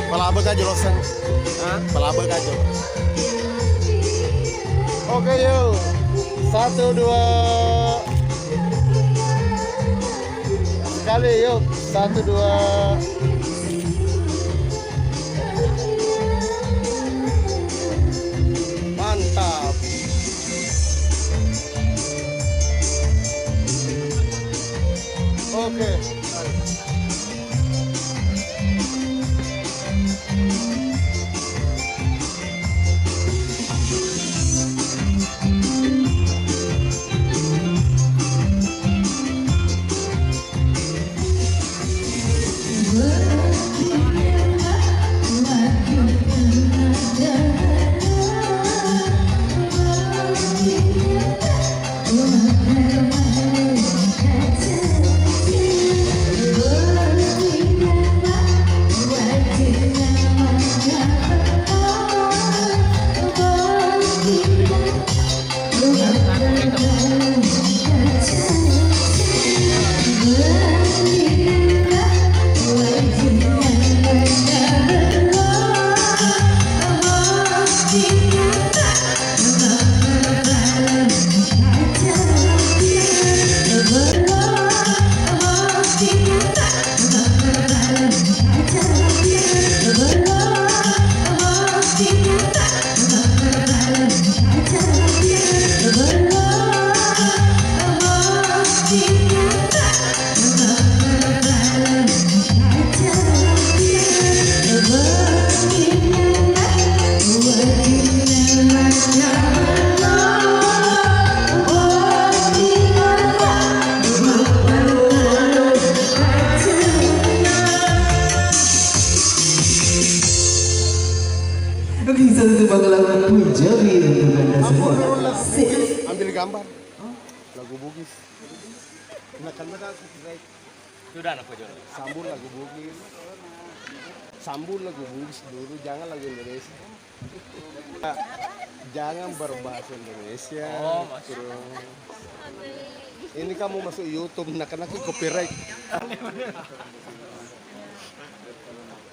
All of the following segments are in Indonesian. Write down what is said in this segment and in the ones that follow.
Palaba ka Jolosan. Palaba ka Jo. Oke yuk. 1, 2. Sekali yuk. 1, 2. Mantap. Oke. Ambil gambar. Lagu Bugis. Sudah anak pojok. Sambul lagu Bugis. Sambul lagu Bugis dulu, jangan lagu Indonesia. Jangan berbahasa Indonesia. Oh, masuk. Ini kamu masuk YouTube, karena copyright.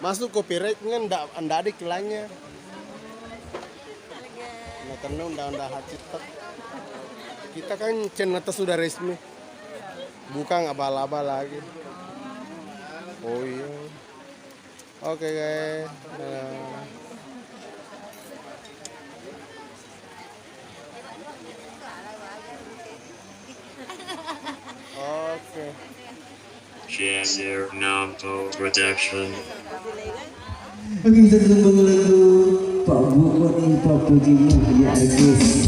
Masuk copyright nggak ada iklannya. Nah, karena undang-undang hak cipta. Kita kan channel atas sudah resmi. Bukan abal-abal lagi. Oh iya. Oke guys. Oke. Shazir Nampo Production. Oke, kita tembang lagu Pak Bukoni Pak Pujimu ya guys.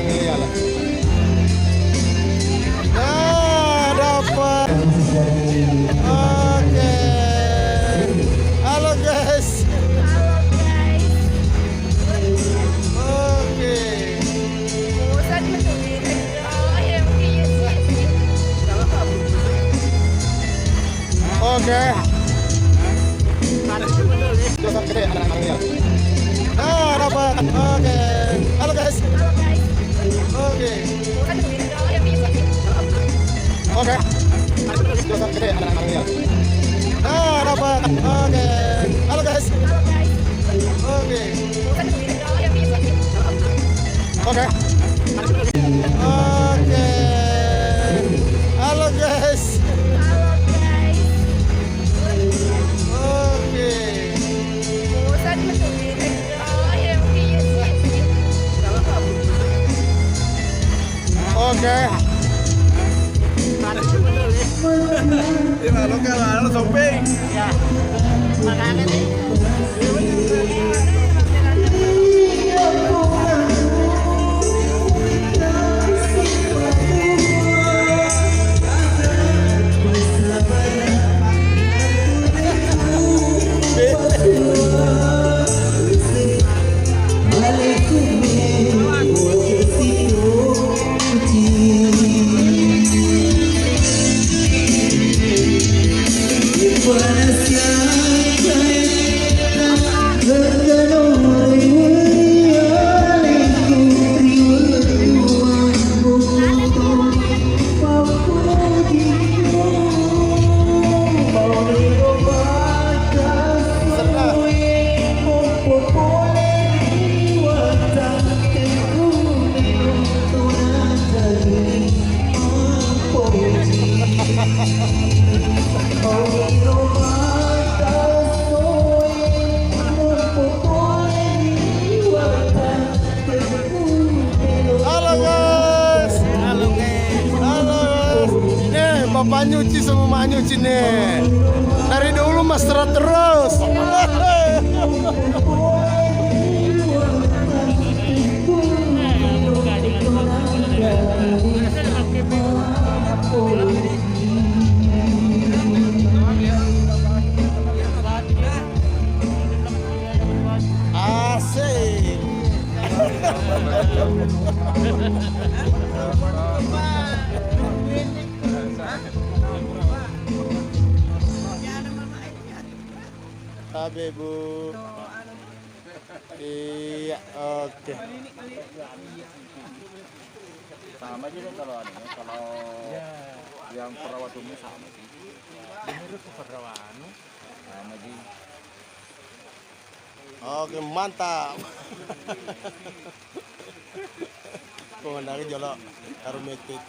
Anglia lah. Nah, dapat. Oke. Halo guys. Oke. Oke. Dosa gede anak Anglia. Nah, dapat. Oke. Halo guys. Oke. Oke. Dosa gede anak Anglia. Nah, dapat. Oke. Halo guys. Oke. Oke. Oke. Halo guys. Oke. Oke. Lalu kalau shopping. Ya. Makanan nih. Bapak nyuci sama mak nyuci nih. Dari dulu mas terus. Asik. Tapi Bu. Iya, oke. Sama aja deh kalau ada, kalau yang perawat umum sama sih. Menurut perawat sama sih. Oke, mantap. Komandannya jolok karo metik.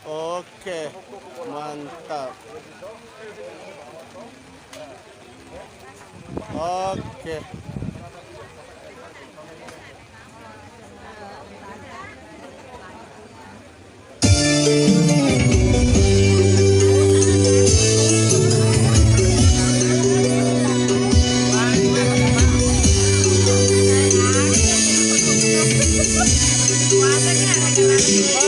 Oke, mantap. Oke. Puasanya agak